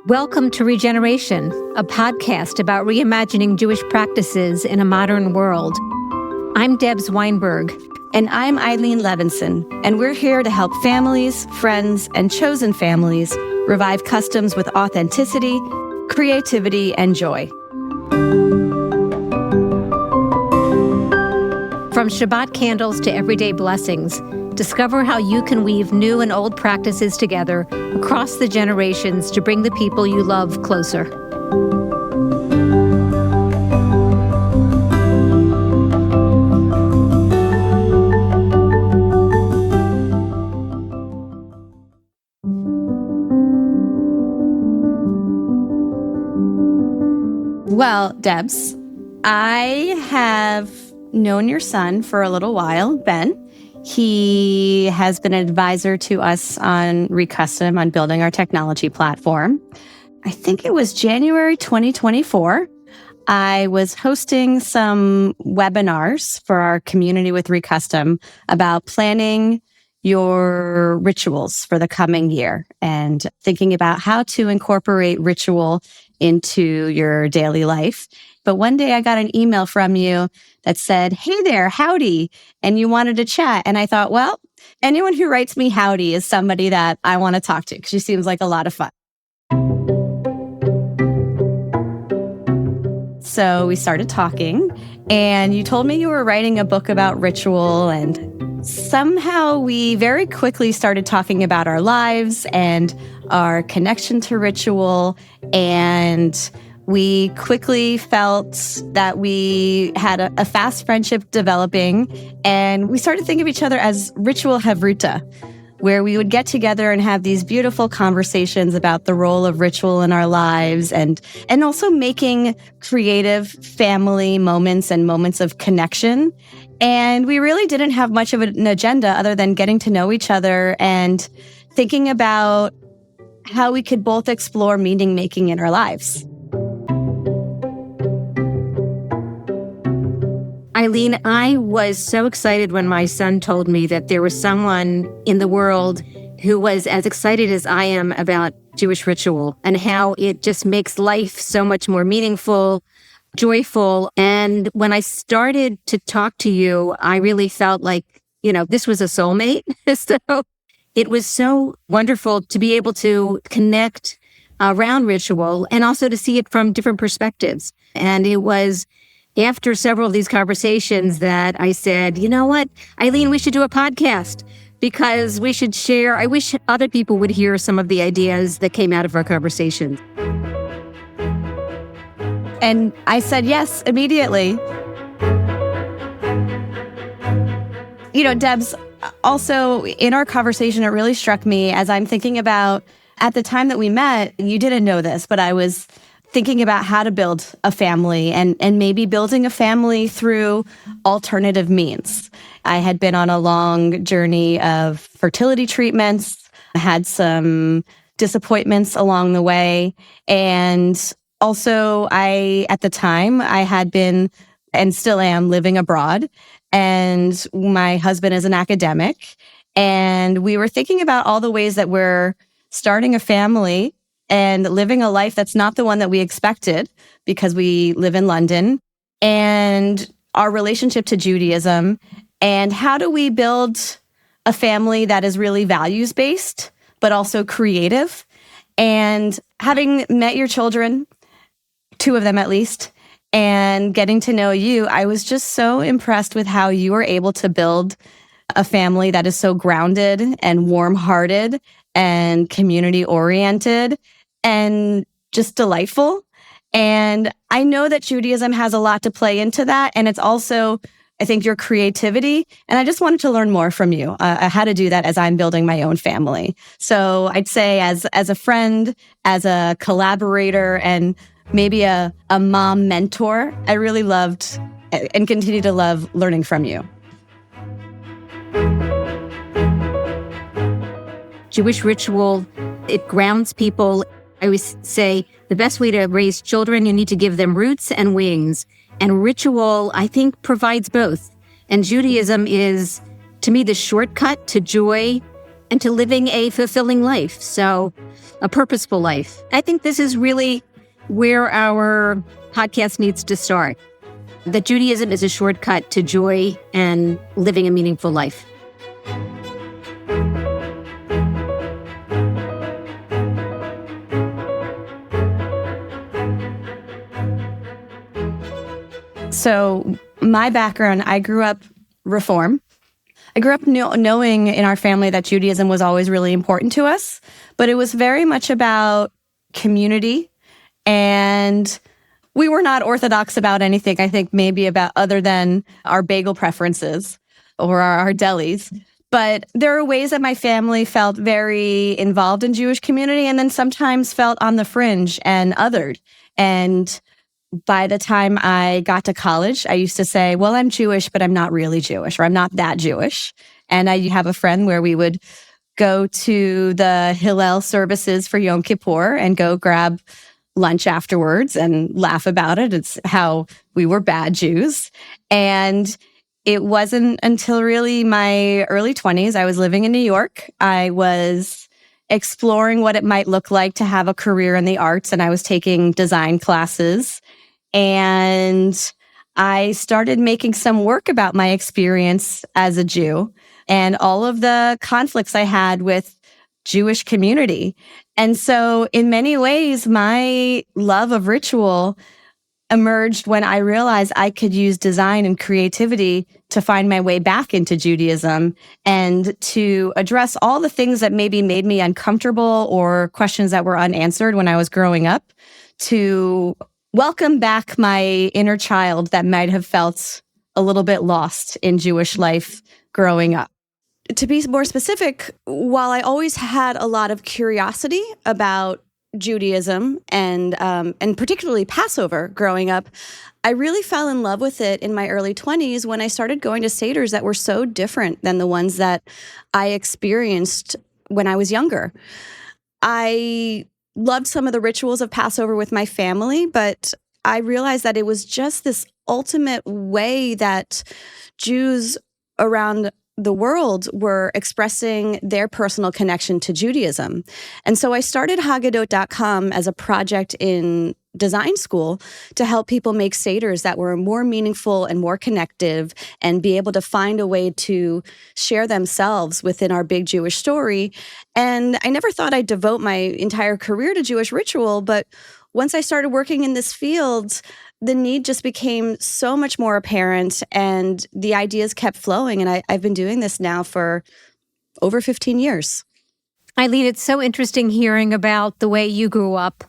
Welcome to Regeneration, a podcast about reimagining Jewish practices in a modern world. I'm Debs Weinberg. And I'm Eileen Levinson, and we're here to help families, friends, and chosen families revive customs with authenticity, creativity, and joy. From Shabbat candles to everyday blessings, discover how you can weave new and old practices together across the generations to bring the people you love closer. Well, Debs, I have known your son for a little while, Ben. He has been an advisor to us on Recustom, on building our technology platform. I think it was January 2024. I was hosting some webinars for our community with Recustom about planning your rituals for the coming year and thinking about how to incorporate ritual into your daily life. But one day I got an email from you that said, "Hey there, howdy," and you wanted to chat. And I thought, well, anyone who writes me howdy is somebody that I want to talk to because she seems like a lot of fun. So we started talking, and you told me you were writing a book about ritual, and somehow we very quickly started talking about our lives and our connection to ritual, and we quickly felt that we had a fast friendship developing, and we started thinking of each other as ritual havruta, where we would get together and have these beautiful conversations about the role of ritual in our lives and also making creative family moments and moments of connection. And we really didn't have much of an agenda other than getting to know each other and thinking about how we could both explore meaning making in our lives. Eileen, I was so excited when my son told me that there was someone in the world who was as excited as I am about Jewish ritual and how it just makes life so much more meaningful, joyful. And when I started to talk to you, I really felt like, this was a soulmate. So it was so wonderful to be able to connect around ritual and also to see it from different perspectives. And it was after several of these conversations that I said, you know what, Eileen, we should do a podcast because we should share. I wish other people would hear some of the ideas that came out of our conversations. And I said yes immediately. Debs, also in our conversation, it really struck me as I'm thinking about at the time that we met, you didn't know this, but I was thinking about how to build a family and maybe building a family through alternative means. I had been on a long journey of fertility treatments, had some disappointments along the way. And also at the time, I had been and still am living abroad. And my husband is an academic. And we were thinking about all the ways that we're starting a family and living a life that's not the one that we expected because we live in London, and our relationship to Judaism, and how do we build a family that is really values-based, but also creative. And having met your children, 2 of them at least, and getting to know you, I was just so impressed with how you were able to build a family that is so grounded and warm-hearted and community-oriented and just delightful. And I know that Judaism has a lot to play into that. And it's also, I think, your creativity. And I just wanted to learn more from you, how to do that as I'm building my own family. So I'd say as a friend, as a collaborator, and maybe a mom mentor, I really loved and continue to love learning from you. Jewish ritual, it grounds people. I always say the best way to raise children, you need to give them roots and wings. And ritual, I think, provides both. And Judaism is, to me, the shortcut to joy and to living a fulfilling life. So a purposeful life. I think this is really where our podcast needs to start. That Judaism is a shortcut to joy and living a meaningful life. So my background, I grew up Reform. I grew up knowing in our family that Judaism was always really important to us, but it was very much about community, and we were not orthodox about anything, I think, maybe about other than our bagel preferences or our delis. But there are ways that my family felt very involved in Jewish community and then sometimes felt on the fringe and othered. And by the time I got to college, I used to say, well, I'm Jewish, but I'm not really Jewish, or I'm not that Jewish. And I have a friend where we would go to the Hillel services for Yom Kippur and go grab lunch afterwards and laugh about it. It's how we were bad Jews. And it wasn't until really my early 20s, I was living in New York. I was exploring what it might look like to have a career in the arts, and I was taking design classes. And I started making some work about my experience as a Jew and all of the conflicts I had with Jewish community. And so in many ways, my love of ritual emerged when I realized I could use design and creativity to find my way back into Judaism and to address all the things that maybe made me uncomfortable or questions that were unanswered when I was growing up, to welcome back my inner child that might have felt a little bit lost in Jewish life growing up. To be more specific, while I always had a lot of curiosity about Judaism and particularly Passover growing up, I really fell in love with it in my early 20s when I started going to Seders that were so different than the ones that I experienced when I was younger. I loved some of the rituals of Passover with my family, but I realized that it was just this ultimate way that Jews around the world were expressing their personal connection to Judaism. And so I started Haggadot.com as a project in design school to help people make seders that were more meaningful and more connective and be able to find a way to share themselves within our big Jewish story. And I never thought I'd devote my entire career to Jewish ritual, but once I started working in this field, the need just became so much more apparent and the ideas kept flowing. And I've been doing this now for over 15 years. Eileen, it's so interesting hearing about the way you grew up.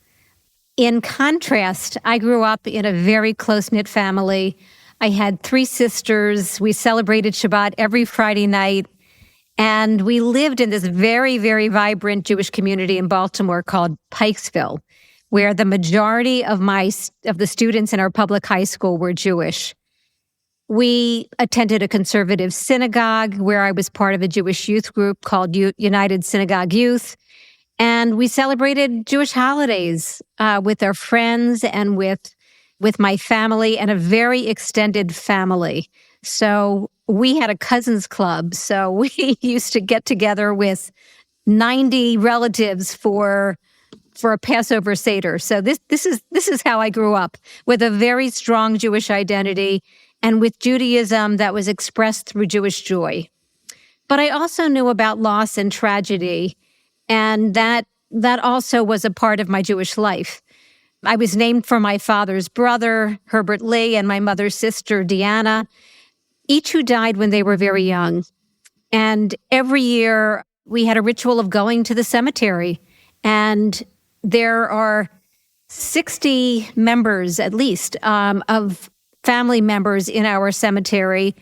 In contrast, I grew up in a very close-knit family. I had 3 sisters. We celebrated Shabbat every Friday night. And we lived in this very, very vibrant Jewish community in Baltimore called Pikesville, where the majority of the students in our public high school were Jewish. We attended a conservative synagogue where I was part of a Jewish youth group called United Synagogue Youth. And we celebrated Jewish holidays with our friends and with my family and a very extended family. So we had a cousins club. So we used to get together with 90 relatives for a Passover Seder. So this is how I grew up, with a very strong Jewish identity and with Judaism that was expressed through Jewish joy. But I also knew about loss and tragedy, and that also was a part of my Jewish life. I was named for my father's brother, Herbert Lee, and my mother's sister, Deanna, each who died when they were very young. And every year we had a ritual of going to the cemetery, and there are 60 members, at least, of family members in our cemetery,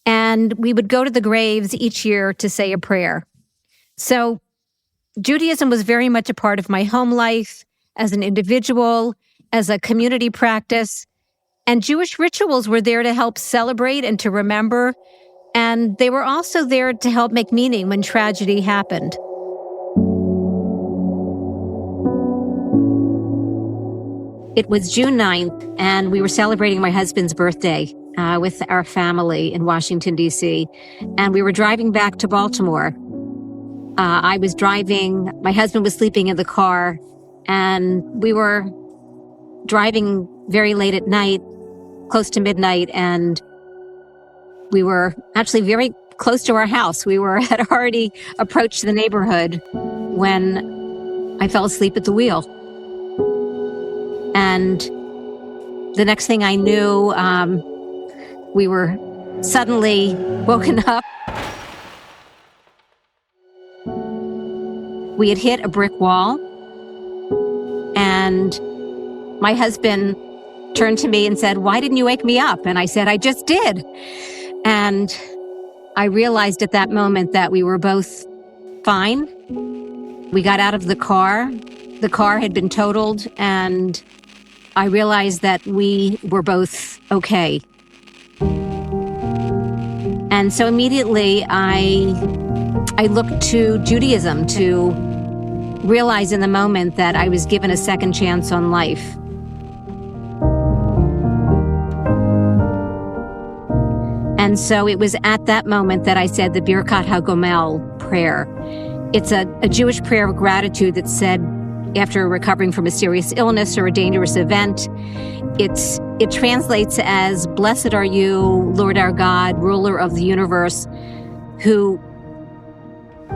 and we would go to the graves each year to say a prayer. So Judaism was very much a part of my home life as an individual, as a community practice, and Jewish rituals were there to help celebrate and to remember, and they were also there to help make meaning when tragedy happened. It was June 9th, and we were celebrating my husband's birthday with our family in Washington, D.C., and we were driving back to Baltimore. I was driving, my husband was sleeping in the car, and we were driving very late at night, close to midnight, and we were actually very close to our house. Had already approached the neighborhood when I fell asleep at the wheel. And the next thing I knew, we were suddenly woken up. We had hit a brick wall, and my husband turned to me and said, "Why didn't you wake me up?" And I said, "I just did." And I realized at that moment that we were both fine. We got out of the car. The car had been totaled, and I realized that we were both okay. And so immediately I looked to Judaism to realize in the moment that I was given a second chance on life. And so it was at that moment that I said the Birkat HaGomel prayer. It's a Jewish prayer of gratitude that's said after recovering from a serious illness or a dangerous event. It translates as, "Blessed are you, Lord our God, ruler of the universe, who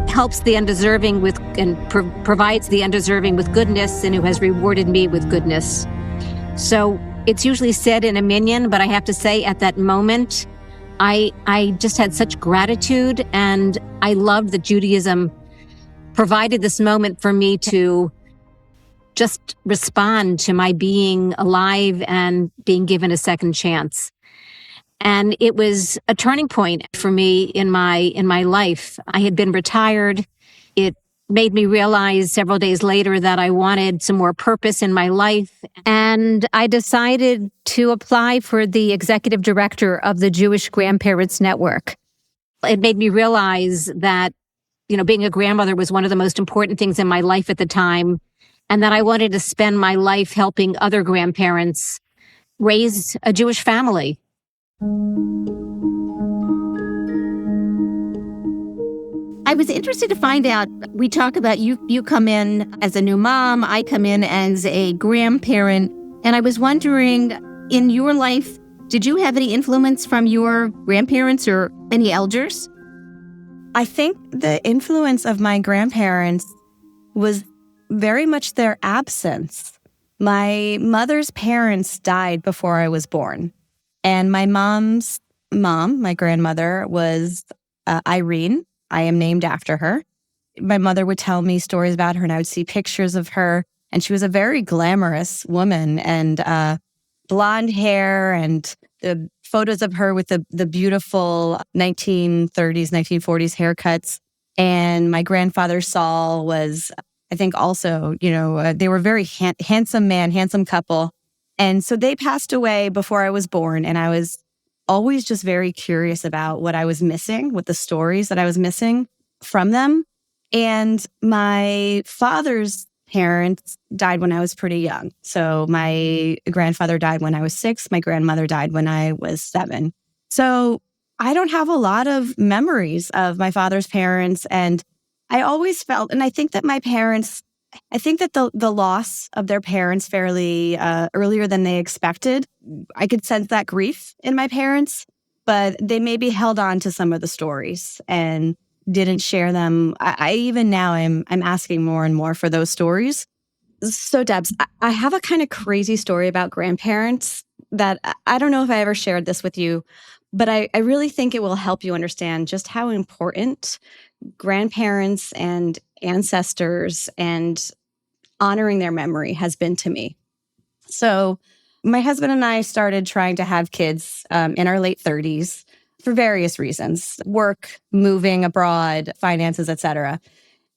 helps the undeserving with and provides the undeserving with goodness, and who has rewarded me with goodness." So it's usually said in a minyan, but I have to say at that moment, I just had such gratitude, and I loved that Judaism provided this moment for me to just respond to my being alive and being given a second chance. And it was a turning point for me in my life. I had been retired. It made me realize several days later that I wanted some more purpose in my life. And I decided to apply for the executive director of the Jewish Grandparents Network. It made me realize that, being a grandmother was one of the most important things in my life at the time, and that I wanted to spend my life helping other grandparents raise a Jewish family. I was interested to find out, we talk about you come in as a new mom, I come in as a grandparent, and I was wondering, in your life, did you have any influence from your grandparents or any elders? I think the influence of my grandparents was very much their absence. My mother's parents died before I was born. And my mom's mom, my grandmother, was Eileen. I am named after her. My mother would tell me stories about her, and I would see pictures of her. And she was a very glamorous woman, and blonde hair, and the photos of her with the beautiful 1930s, 1940s haircuts. And my grandfather, Saul, was, I think, also, they were very handsome man, handsome couple. And so they passed away before I was born, and I was always just very curious about what I was missing, what the stories that I was missing from them. And my father's parents died when I was pretty young. So my grandfather died when I was 6. My grandmother died when I was 7. So I don't have a lot of memories of my father's parents. And I always felt, and I think that the loss of their parents fairly earlier than they expected. I could sense that grief in my parents, but they maybe held on to some of the stories and didn't share them. I even now I'm asking more and more for those stories. So Debs, I have a kind of crazy story about grandparents that I don't know if I ever shared this with you, but I really think it will help you understand just how important grandparents and ancestors and honoring their memory has been to me. So my husband and I started trying to have kids in our late 30s for various reasons: work, moving abroad, finances, etc.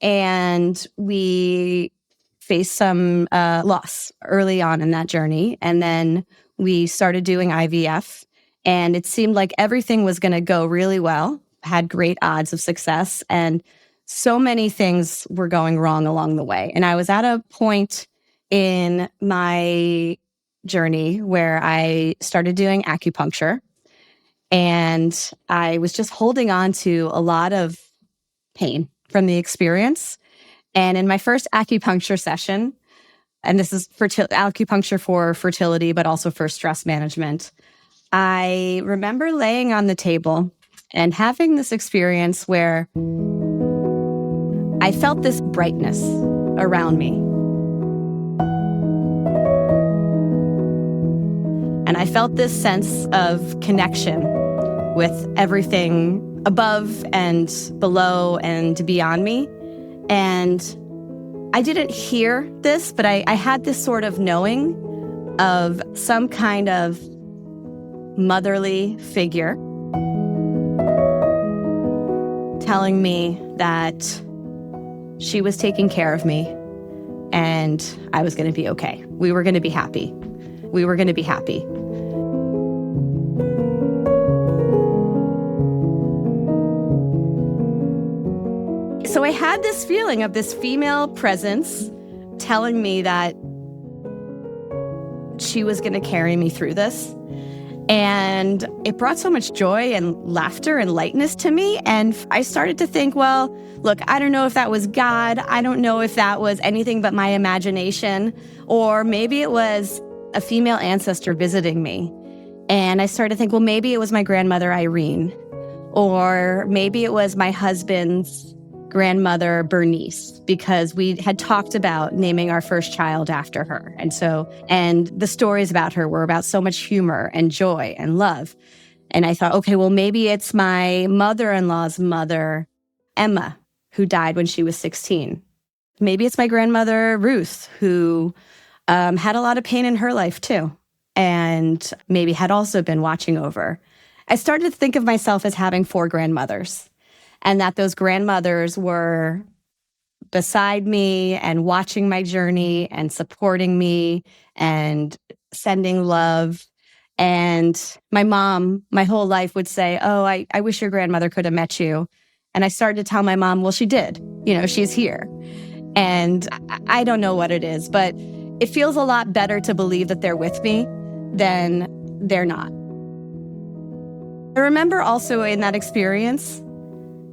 And we faced some loss early on in that journey. And then we started doing IVF, and it seemed like everything was going to go really well, had great odds of success. And so many things were going wrong along the way. And I was at a point in my journey where I started doing acupuncture, and I was just holding on to a lot of pain from the experience. And in my first acupuncture session, and this is acupuncture for fertility, but also for stress management, I remember laying on the table and having this experience where I felt this brightness around me. And I felt this sense of connection with everything above and below and beyond me. And I didn't hear this, but I had this sort of knowing of some kind of motherly figure telling me that she was taking care of me and I was going to be okay. We were going to be happy. We were going to be happy. So I had this feeling of this female presence telling me that she was going to carry me through this. And it brought so much joy and laughter and lightness to me. And I started to think, well, look, I don't know if that was God. I don't know if that was anything but my imagination. Or maybe it was a female ancestor visiting me. And I started to think, well, maybe it was my grandmother, Eileen. Or maybe it was my husband's grandmother, Bernice, because we had talked about naming our first child after her. And the stories about her were about so much humor and joy and love. And I thought, okay, well, maybe it's my mother-in-law's mother, Emma, who died when she was 16. Maybe it's my grandmother, Ruth, who had a lot of pain in her life too, and maybe had also been watching over. I started to think of myself as having 4 grandmothers, and that those grandmothers were beside me and watching my journey and supporting me and sending love. And my mom, my whole life would say, oh, I wish your grandmother could have met you. And I started to tell my mom, well, she did. She's here. And I don't know what it is, but it feels a lot better to believe that they're with me than they're not. I remember also in that experience,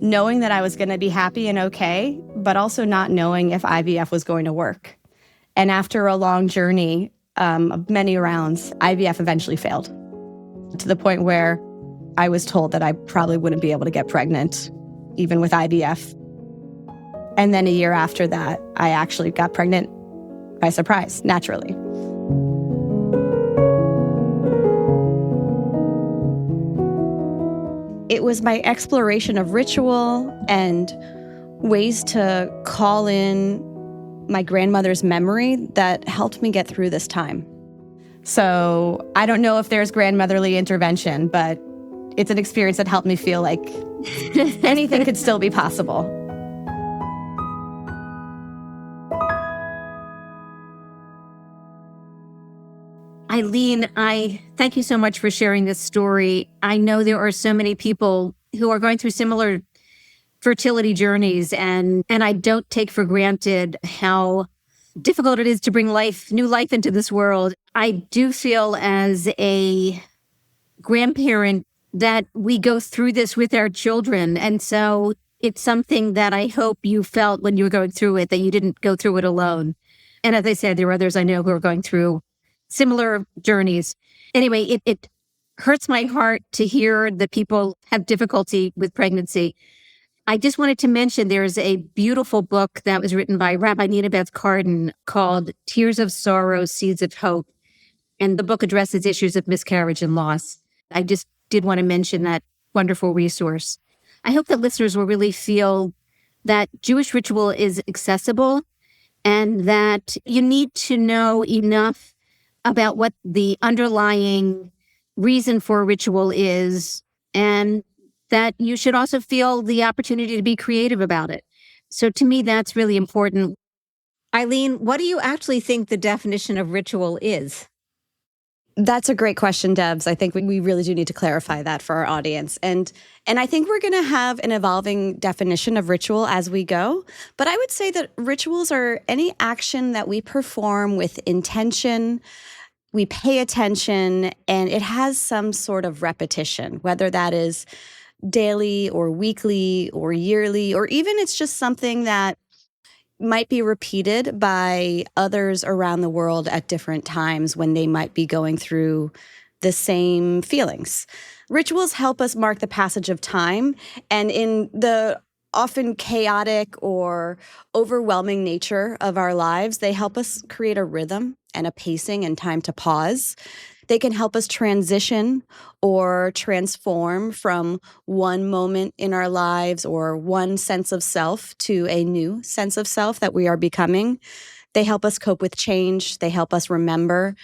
knowing that I was going to be happy and okay, but also not knowing if IVF was going to work. And after a long journey of many rounds, IVF eventually failed, to the point where I was told that I probably wouldn't be able to get pregnant, even with IVF. And then a year after that, I actually got pregnant by surprise, naturally. It was my exploration of ritual and ways to call in my grandmother's memory that helped me get through this time. So I don't know if there's grandmotherly intervention, but it's an experience that helped me feel like anything could still be possible. Eileen, I thank you so much for sharing this story. I know there are so many people who are going through similar fertility journeys, and I don't take for granted how difficult it is to bring new life into this world. I do feel as a grandparent that we go through this with our children. And so it's something that I hope you felt when you were going through it, that you didn't go through it alone. And as I said, there are others I know who are going through similar journeys. Anyway, it hurts my heart to hear that people have difficulty with pregnancy. I just wanted to mention there's a beautiful book that was written by Rabbi Nina Beth Carden called Tears of Sorrow, Seeds of Hope. And the book addresses issues of miscarriage and loss. I just did want to mention that wonderful resource. I hope that listeners will really feel that Jewish ritual is accessible and that you need to know enough about what the underlying reason for a ritual is, and that you should also feel the opportunity to be creative about it. So to me, that's really important. Eileen, what do you actually think the definition of ritual is? That's a great question, Debs. I think we really do need to clarify that for our audience. And I think we're going to have an evolving definition of ritual as we go. But I would say that rituals are any action that we perform with intention, we pay attention, and it has some sort of repetition, whether that is daily or weekly or yearly, or even it's just something that might be repeated by others around the world at different times when they might be going through the same feelings. Rituals help us mark the passage of time, and in the often chaotic or overwhelming nature of our lives, they help us create a rhythm and a pacing and time to pause. They can help us transition or transform from one moment in our lives or one sense of self to a new sense of self that we are becoming. They help us cope with change. They help us remember.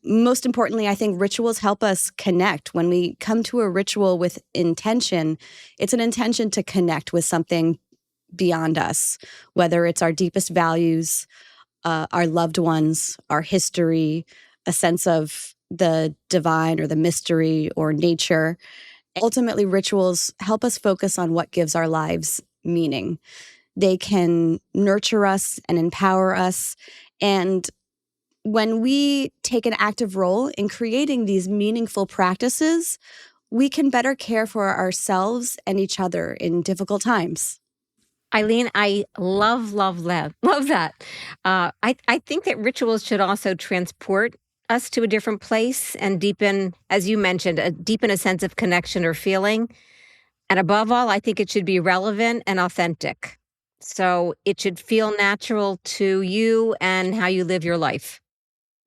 Most importantly, I think rituals help us connect. When we come to a ritual with intention, it's an intention to connect with something beyond us, whether it's our deepest values, our loved ones, our history, a sense of the divine or the mystery or nature. Ultimately, rituals help us focus on what gives our lives meaning. They can nurture us and empower us. And when we take an active role in creating these meaningful practices, we can better care for ourselves and each other in difficult times. Eileen, I love that. I think that rituals should also transport us to a different place and deepen, as you mentioned, deepen a sense of connection or feeling. And above all, I think it should be relevant and authentic. So it should feel natural to you and how you live your life.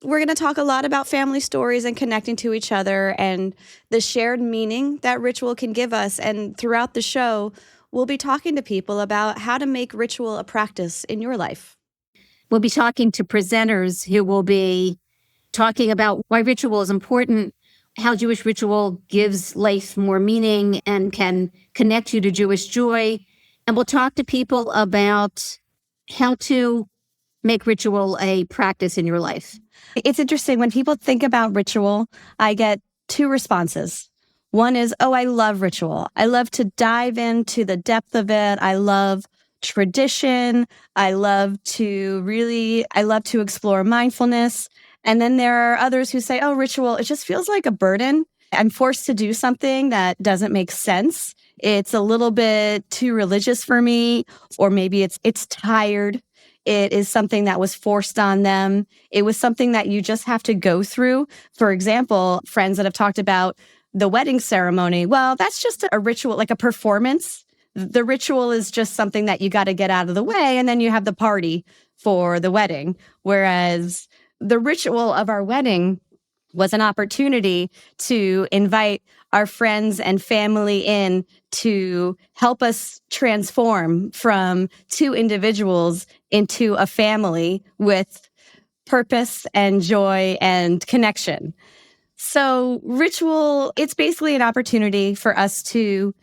We're going to talk a lot about family stories and connecting to each other and the shared meaning that ritual can give us. And throughout the show, we'll be talking to people about how to make ritual a practice in your life. We'll be talking to presenters who will be talking about why ritual is important, how Jewish ritual gives life more meaning and can connect you to Jewish joy. And we'll talk to people about how to make ritual a practice in your life. It's interesting. When people think about ritual, I get two responses. One is, oh, I love ritual. I love to dive into the depth of it. I love tradition. I love to explore mindfulness. And then there are others who say, oh, ritual, it just feels like a burden. I'm forced to do something that doesn't make sense. It's a little bit too religious for me, or maybe it's tired. It is something that was forced on them. It was something that you just have to go through. For example, friends that have talked about the wedding ceremony. Well, that's just a ritual, like a performance. The ritual is just something that you got to get out of the way, and then you have the party for the wedding. Whereas the ritual of our wedding was an opportunity to invite our friends and family in to help us transform from two individuals into a family with purpose and joy and connection. So ritual, it's basically an opportunity for us to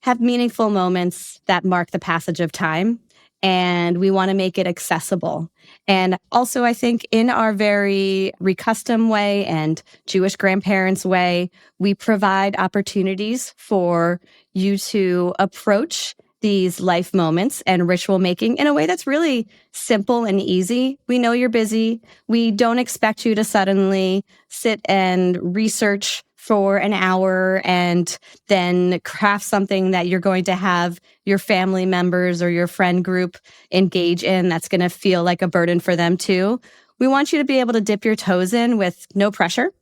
have meaningful moments that mark the passage of time. And we want to make it accessible. And also, I think in our very Recustom way and Jewish grandparents way, we provide opportunities for you to approach these life moments and ritual making in a way that's really simple and easy. We know you're busy. We don't expect you to suddenly sit and research for an hour and then craft something that you're going to have your family members or your friend group engage in that's going to feel like a burden for them too. We want you to be able to dip your toes in with no pressure.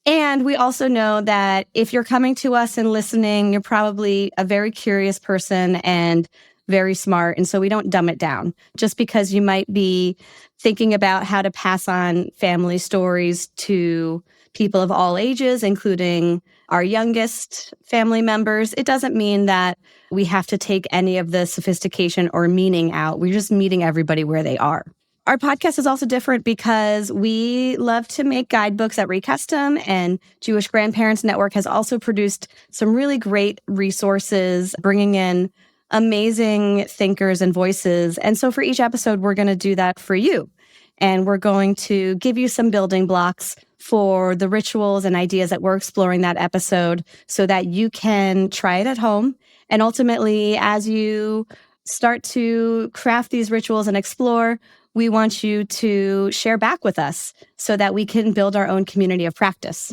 And we also know that if you're coming to us and listening, you're probably a very curious person and very smart. And so we don't dumb it down. Just because you might be thinking about how to pass on family stories to people of all ages, including our youngest family members, it doesn't mean that we have to take any of the sophistication or meaning out. We're just meeting everybody where they are. Our podcast is also different because we love to make guidebooks at Recustom, and Jewish Grandparents Network has also produced some really great resources, bringing in amazing thinkers and voices. And so for each episode, we're going to do that for you. And we're going to give you some building blocks for the rituals and ideas that we're exploring that episode so that you can try it at home. And ultimately, as you start to craft these rituals and explore, we want you to share back with us so that we can build our own community of practice.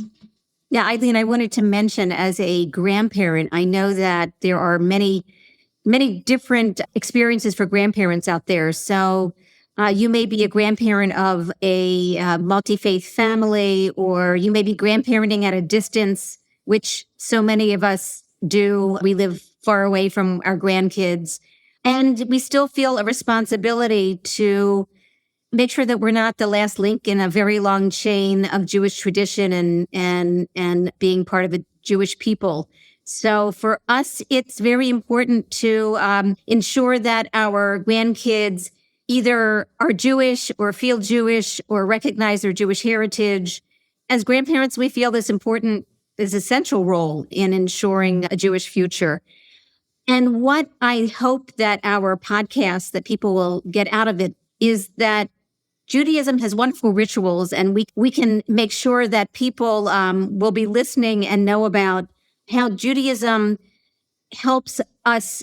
Yeah, Eileen, I wanted to mention as a grandparent, I know that there are many different experiences for grandparents out there. So you may be a grandparent of a multi-faith family, or you may be grandparenting at a distance, which so many of us do. We live far away from our grandkids, and we still feel a responsibility to make sure that we're not the last link in a very long chain of Jewish tradition and being part of the Jewish people. So for us, it's very important to ensure that our grandkids either are Jewish or feel Jewish or recognize their Jewish heritage. As grandparents, we feel this essential role in ensuring a Jewish future. And what I hope that our podcast, that people will get out of it, is that Judaism has wonderful rituals, and we can make sure that people will be listening and know about how Judaism helps us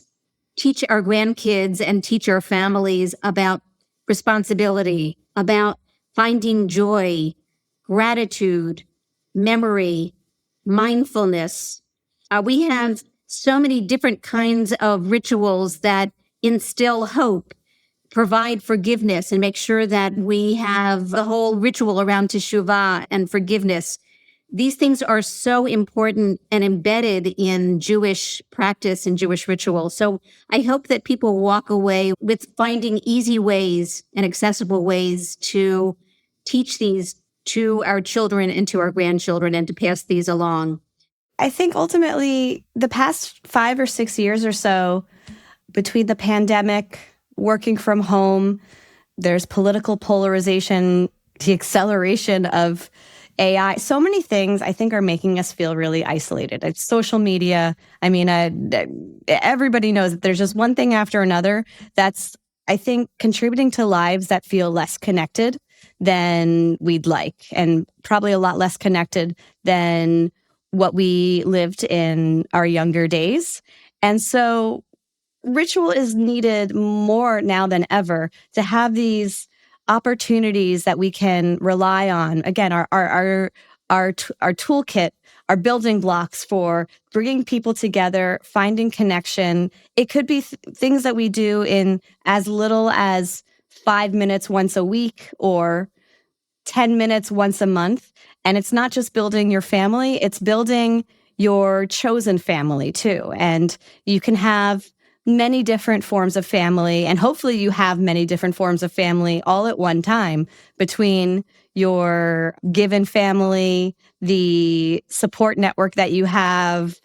teach our grandkids and teach our families about responsibility, about finding joy, gratitude, memory, mindfulness. We have so many different kinds of rituals that instill hope, provide forgiveness, and make sure that we have the whole ritual around teshuvah and forgiveness. These things are so important and embedded in Jewish practice and Jewish ritual. So I hope that people walk away with finding easy ways and accessible ways to teach these to our children and to our grandchildren and to pass these along. I think ultimately the past 5 or 6 years or so, between the pandemic, working from home, there's political polarization, the acceleration of AI, so many things I think are making us feel really isolated. It's social media. I mean, everybody knows that there's just one thing after another that's, I think, contributing to lives that feel less connected than we'd like, and probably a lot less connected than what we lived in our younger days. And so ritual is needed more now than ever to have these opportunities that we can rely on. Again, our toolkit, our building blocks for bringing people together, finding connection. It could be things that we do in as little as 5 minutes once a week or 10 minutes once a month. And it's not just building your family, it's building your chosen family too. And you can have many different forms of family, and hopefully you have many different forms of family all at one time, between your given family, the support network that you have,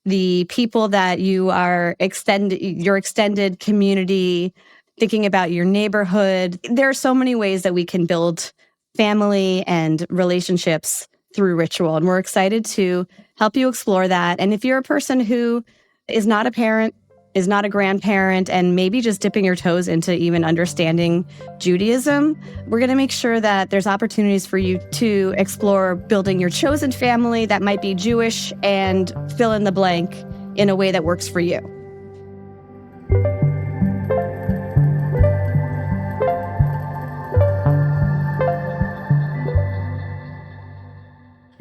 the people that you are your extended community, thinking about your neighborhood. There are so many ways that we can build family and relationships through ritual, and we're excited to help you explore that. And if you're a person who is not a parent, is not a grandparent, and maybe just dipping your toes into even understanding Judaism, we're going to make sure that there's opportunities for you to explore building your chosen family that might be Jewish and fill in the blank in a way that works for you.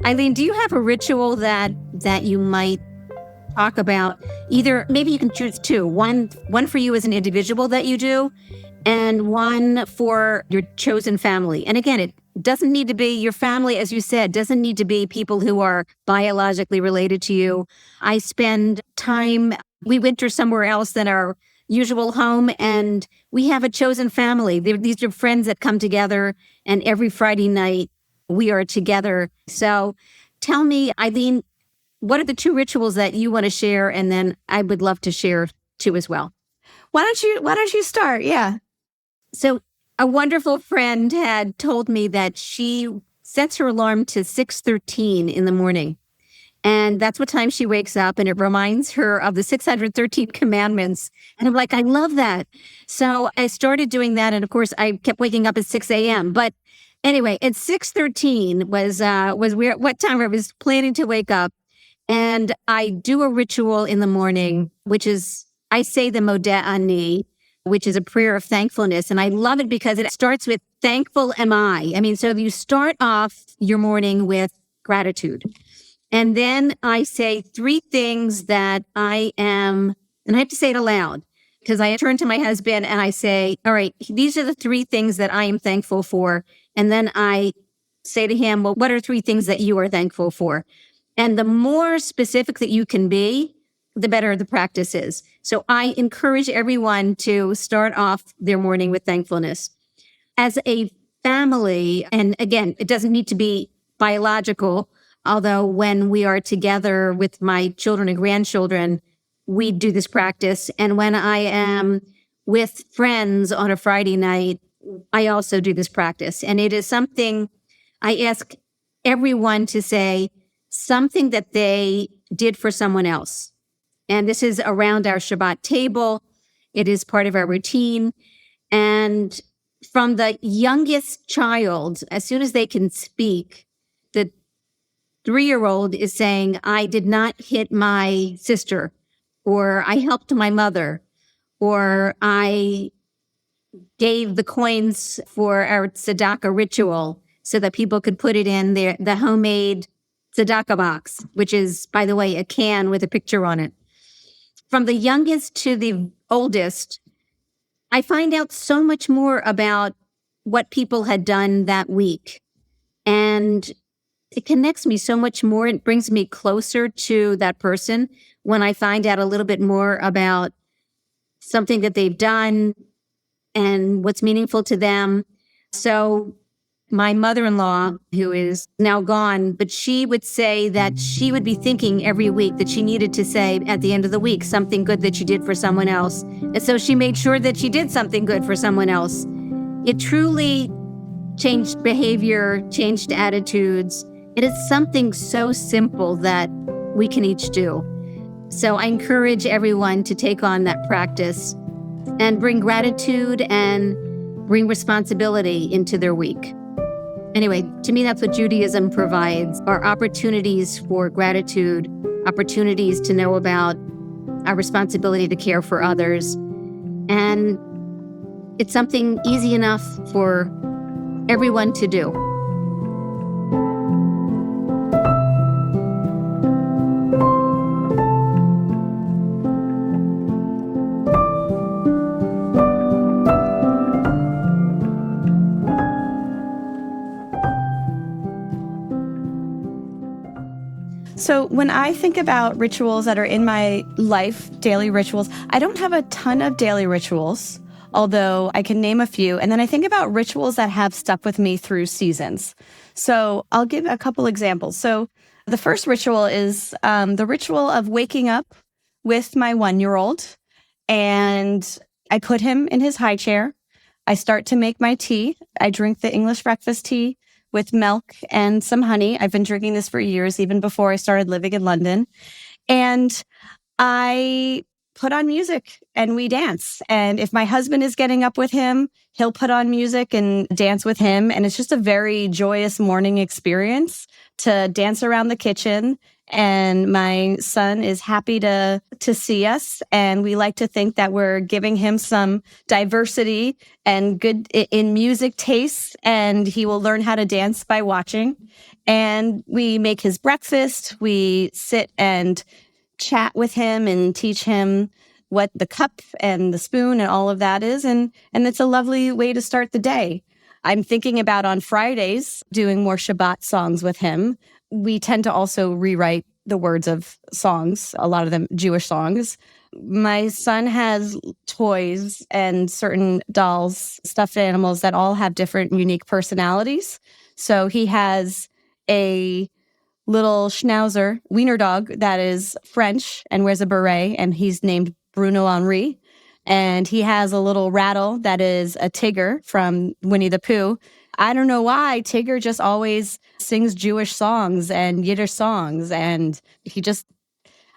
Eileen, do you have a ritual that you might talk about? Either, maybe you can choose two. One for you as an individual that you do, and one for your chosen family. And again, it doesn't need to be your family, as you said, doesn't need to be people who are biologically related to you. I spend time, we winter somewhere else than our usual home, and we have a chosen family. These are friends that come together, and every Friday night we are together. So tell me, Eileen, what are the two rituals that you want to share? And then I would love to share two as well. Why don't you start? Yeah. So a wonderful friend had told me that she sets her alarm to 6:13 in the morning. And that's what time she wakes up. And it reminds her of the 613 commandments. And I'm like, I love that. So I started doing that. And of course, I kept waking up at 6 a.m. But anyway, at 6:13 was what time I was planning to wake up. And I do a ritual in the morning, which is, I say the Modeh Ani, which is a prayer of thankfulness. And I love it because it starts with thankful am I. I mean, so you start off your morning with gratitude. And then I say 3 things that I am, and I have to say it aloud because I turn to my husband and I say, all right, these are the 3 things that I am thankful for. And then I say to him, well, what are 3 things that you are thankful for? And the more specific that you can be, the better the practice is. So I encourage everyone to start off their morning with thankfulness. As a family, and again, it doesn't need to be biological, although when we are together with my children and grandchildren, we do this practice. And when I am with friends on a Friday night, I also do this practice. And it is something I ask everyone to say something that they did for someone else. And this is around our Shabbat table. It is part of our routine. And from the youngest child, as soon as they can speak, the 3-year-old is saying, I did not hit my sister, or I helped my mother, or I gave the coins for our tzedakah ritual so that people could put it in the homemade tzedakah box, which is, by the way, a can with a picture on it. From the youngest to the oldest, I find out so much more about what people had done that week. And it connects me so much more. It brings me closer to that person when I find out a little bit more about something that they've done and what's meaningful to them. So my mother-in-law, who is now gone, but she would say that she would be thinking every week that she needed to say at the end of the week something good that she did for someone else. And so she made sure that she did something good for someone else. It truly changed behavior, changed attitudes. It is something so simple that we can each do. So I encourage everyone to take on that practice and bring gratitude and bring responsibility into their week. Anyway, to me, that's what Judaism provides, are opportunities for gratitude, opportunities to know about our responsibility to care for others. And it's something easy enough for everyone to do. So when I think about rituals that are in my life, daily rituals, I don't have a ton of daily rituals, although I can name a few. And then I think about rituals that have stuck with me through seasons. So I'll give a couple examples. So the first ritual is the ritual of waking up with my 1-year-old, and I put him in his high chair. I start to make my tea. I drink the English breakfast tea with milk and some honey. I've been drinking this for years, even before I started living in London. And I put on music and we dance. And if my husband is getting up with him, he'll put on music and dance with him. And it's just a very joyous morning experience to dance around the kitchen. And my son is happy to see us. And we like to think that we're giving him some diversity and good in music tastes. And he will learn how to dance by watching. And we make his breakfast. We sit and chat with him and teach him what the cup and the spoon and all of that is. And it's a lovely way to start the day. I'm thinking about on Fridays doing more Shabbat songs with him. We tend to also rewrite the words of songs, a lot of them Jewish songs. My son has toys and certain dolls, stuffed animals that all have different unique personalities. So he has a little schnauzer wiener dog that is French and wears a beret, and he's named Bruno Henri. And he has a little rattle that is a Tigger from Winnie the Pooh. I don't know why Tigger just always sings Jewish songs and Yiddish songs, and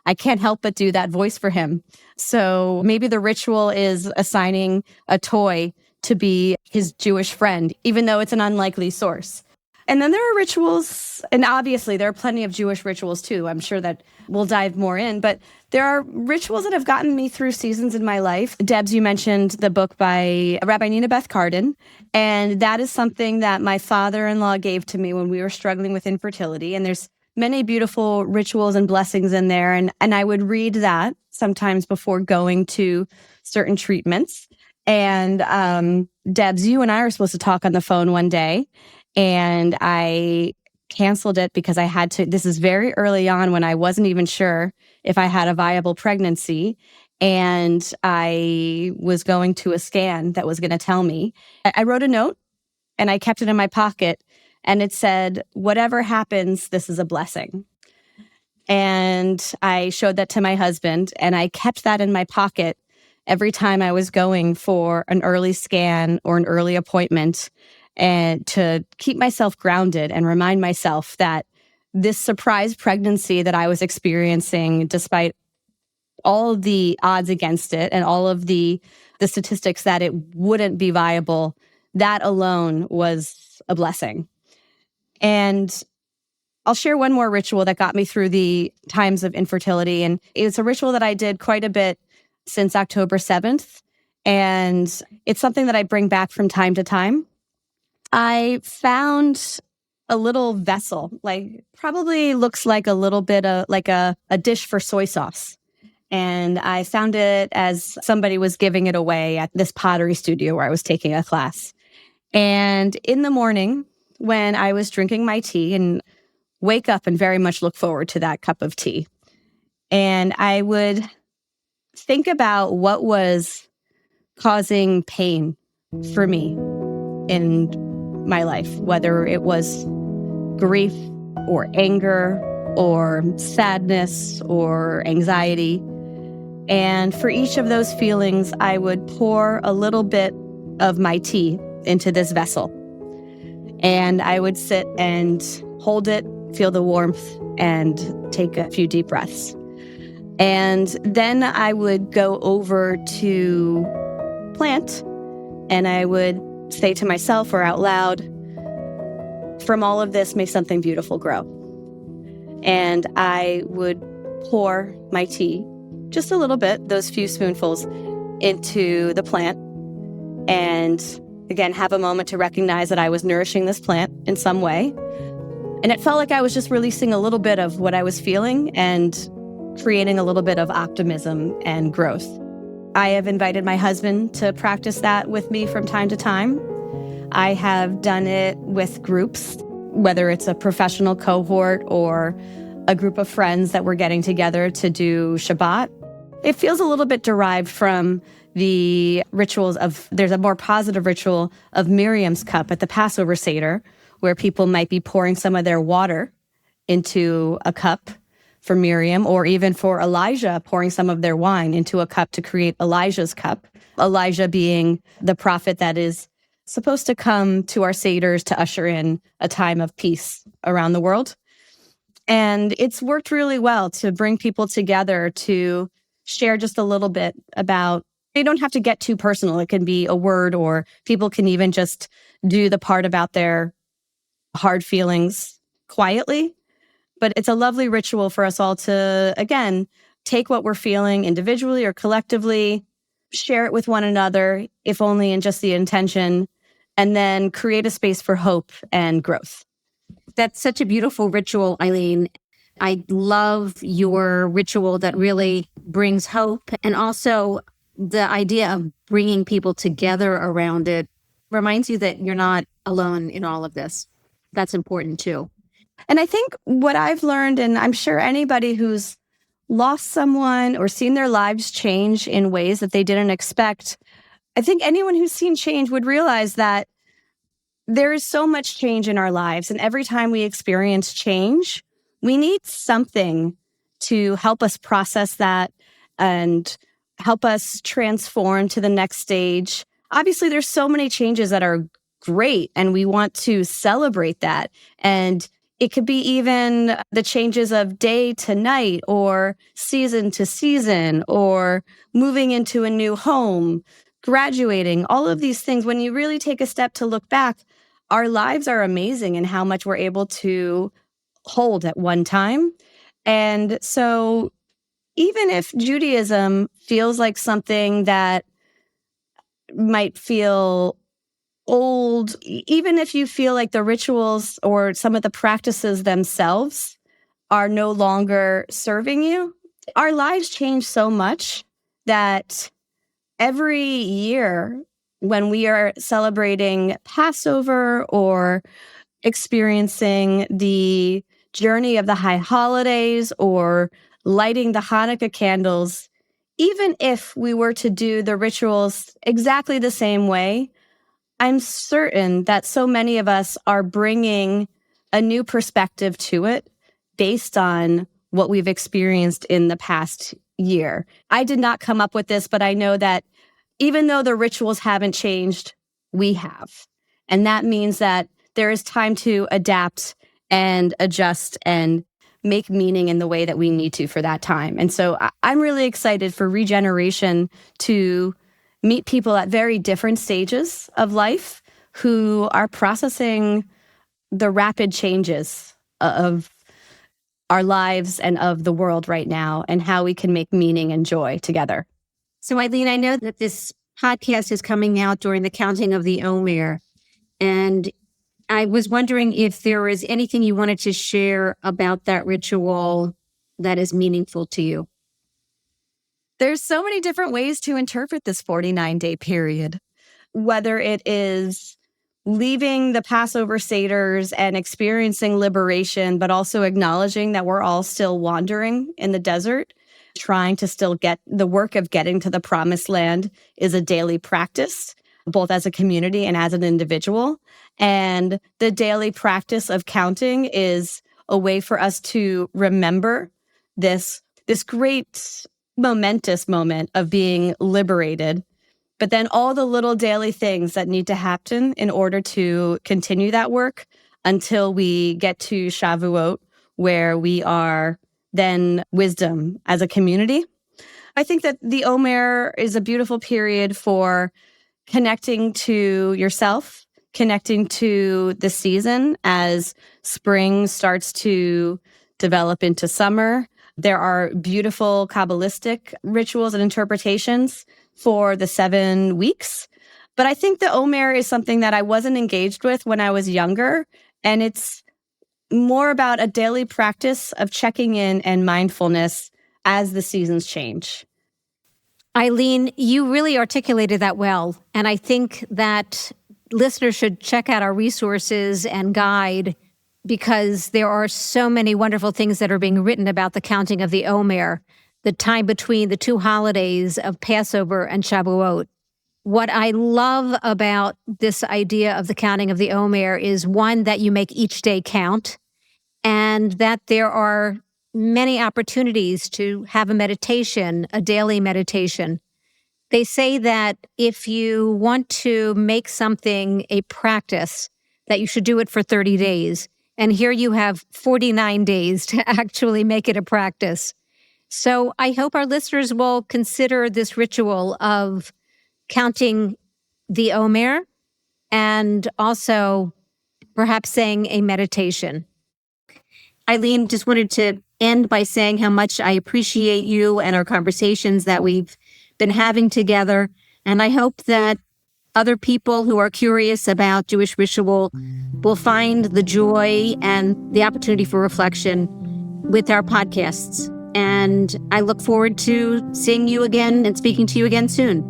I can't help but do that voice for him. So maybe the ritual is assigning a toy to be his Jewish friend, even though it's an unlikely source. And then there are rituals, and obviously there are plenty of Jewish rituals too. I'm sure that we'll dive more in, but there are rituals that have gotten me through seasons in my life. Debs, you mentioned the book by Rabbi Nina Beth Carden, and that is something that my father-in-law gave to me when we were struggling with infertility. And there's many beautiful rituals and blessings in there. And I would read that sometimes before going to certain treatments. And Debs, you and I were supposed to talk on the phone one day, and I canceled it because I had to. This is very early on when I wasn't even sure if I had a viable pregnancy. And I was going to a scan that was going to tell me. I wrote a note and I kept it in my pocket, and it said, "Whatever happens, this is a blessing." And I showed that to my husband, and I kept that in my pocket every time I was going for an early scan or an early appointment, and to keep myself grounded and remind myself that this surprise pregnancy that I was experiencing, despite all of the odds against it and all of the statistics that it wouldn't be viable, that alone was a blessing. And I'll share one more ritual that got me through the times of infertility. And it's a ritual that I did quite a bit since October 7th. And it's something that I bring back from time to time. I found a little vessel, like probably looks like a little bit of like a dish for soy sauce. And I found it as somebody was giving it away at this pottery studio where I was taking a class. And in the morning, when I was drinking my tea, and wake up and very much look forward to that cup of tea, and I would think about what was causing pain for me in my life, whether it was grief or anger or sadness or anxiety. And for each of those feelings, I would pour a little bit of my tea into this vessel. And I would sit and hold it, feel the warmth, and take a few deep breaths. And then I would go over to plant, and I would say to myself or out loud, "From all of this, may something beautiful grow." And I would pour my tea, just a little bit, those few spoonfuls, into the plant. And again, have a moment to recognize that I was nourishing this plant in some way. And it felt like I was just releasing a little bit of what I was feeling and creating a little bit of optimism and growth. I have invited my husband to practice that with me from time to time. I have done it with groups, whether it's a professional cohort or a group of friends that we're getting together to do Shabbat. It feels a little bit derived from the rituals of, there's a more positive ritual of Miriam's cup at the Passover Seder, where people might be pouring some of their water into a cup for Miriam, or even for Elijah, pouring some of their wine into a cup to create Elijah's cup. Elijah being the prophet that is supposed to come to our Seders to usher in a time of peace around the world. And it's worked really well to bring people together to share just a little bit about, they don't have to get too personal. It can be a word, or people can even just do the part about their hard feelings quietly. But it's a lovely ritual for us all to, again, take what we're feeling individually or collectively, share it with one another, if only in just the intention, and then create a space for hope and growth. That's such a beautiful ritual, Eileen. I love your ritual that really brings hope, and also the idea of bringing people together around it reminds you that you're not alone in all of this. That's important too. And I think what I've learned, and I'm sure anybody who's lost someone or seen their lives change in ways that they didn't expect, I think anyone who's seen change would realize that there is so much change in our lives. And every time we experience change, we need something to help us process that and help us transform to the next stage. Obviously, there's so many changes that are great, and we want to celebrate that. And it could be even the changes of day to night, or season to season, or moving into a new home, graduating, all of these things. When you really take a step to look back, our lives are amazing in how much we're able to hold at one time. And so even if Judaism feels like something that might feel old, even if you feel like the rituals or some of the practices themselves are no longer serving you. Our lives change so much that every year when we are celebrating Passover or experiencing the journey of the high holidays or lighting the Hanukkah candles, even if we were to do the rituals exactly the same way, I'm certain that so many of us are bringing a new perspective to it based on what we've experienced in the past year. I did not come up with this, but I know that even though the rituals haven't changed, we have. And that means that there is time to adapt and adjust and make meaning in the way that we need to for that time. And so I'm really excited for Regeneration to meet people at very different stages of life who are processing the rapid changes of our lives and of the world right now and how we can make meaning and joy together. So, Eileen, I know that this podcast is coming out during the counting of the Omer, and I was wondering if there is anything you wanted to share about that ritual that is meaningful to you. There's so many different ways to interpret this 49-day period, whether it is leaving the Passover Seders and experiencing liberation, but also acknowledging that we're all still wandering in the desert, trying to still get the work of getting to the promised land is a daily practice, both as a community and as an individual. And the daily practice of counting is a way for us to remember this great momentous moment of being liberated, but then all the little daily things that need to happen in order to continue that work until we get to Shavuot, where we are then wisdom as a community. I think that the Omer is a beautiful period for connecting to yourself, connecting to the season as spring starts to develop into summer. There are beautiful Kabbalistic rituals and interpretations for the 7 weeks. But I think the Omer is something that I wasn't engaged with when I was younger. And it's more about a daily practice of checking in and mindfulness as the seasons change. Eileen, you really articulated that well. And I think that listeners should check out our resources and guide, because there are so many wonderful things that are being written about the counting of the Omer, the time between the 2 holidays of Passover and Shavuot. What I love about this idea of the counting of the Omer is, one, that you make each day count, and that there are many opportunities to have a meditation, a daily meditation. They say that if you want to make something a practice, that you should do it for 30 days. And here you have 49 days to actually make it a practice. So I hope our listeners will consider this ritual of counting the Omer and also perhaps saying a meditation. Eileen, just wanted to end by saying how much I appreciate you and our conversations that we've been having together. And I hope that other people who are curious about Jewish ritual will find the joy and the opportunity for reflection with our podcasts. And I look forward to seeing you again and speaking to you again soon.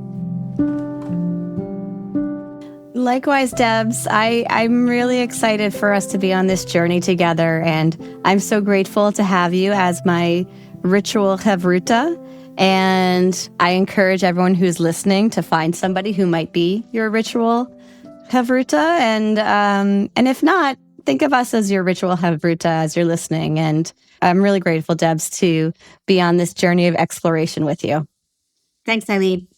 Likewise, Debs, I'm really excited for us to be on this journey together. And I'm so grateful to have you as my ritual Chavruta. And I encourage everyone who's listening to find somebody who might be your ritual Chavruta. And if not, think of us as your ritual Chavruta as you're listening. And I'm really grateful, Debs, to be on this journey of exploration with you. Thanks, Eileen.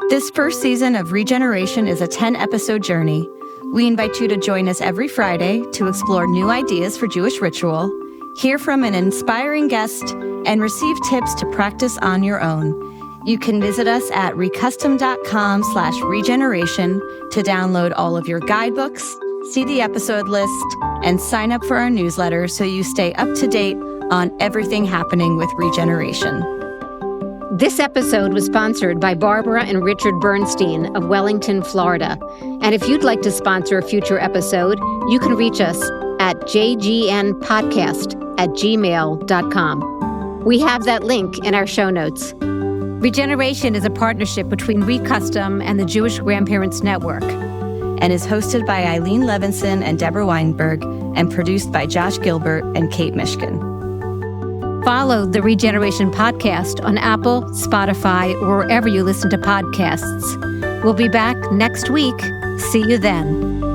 This first season of Regeneration is a 10-episode journey. We invite you to join us every Friday to explore new ideas for Jewish ritual, hear from an inspiring guest, and receive tips to practice on your own. You can visit us at recustom.com/regeneration to download all of your guidebooks, see the episode list, and sign up for our newsletter so you stay up to date on everything happening with Regeneration. This episode was sponsored by Barbara and Richard Bernstein of Wellington, Florida. And if you'd like to sponsor a future episode, you can reach us at jgnpodcast@gmail.com. We have that link in our show notes. Regeneration is a partnership between ReCustom and the Jewish Grandparents Network, and is hosted by Eileen Levinson and Deborah Weinberg, and produced by Josh Gilbert and Kate Mishkin. Follow the Regeneration podcast on Apple, Spotify, or wherever you listen to podcasts. We'll be back next week. See you then.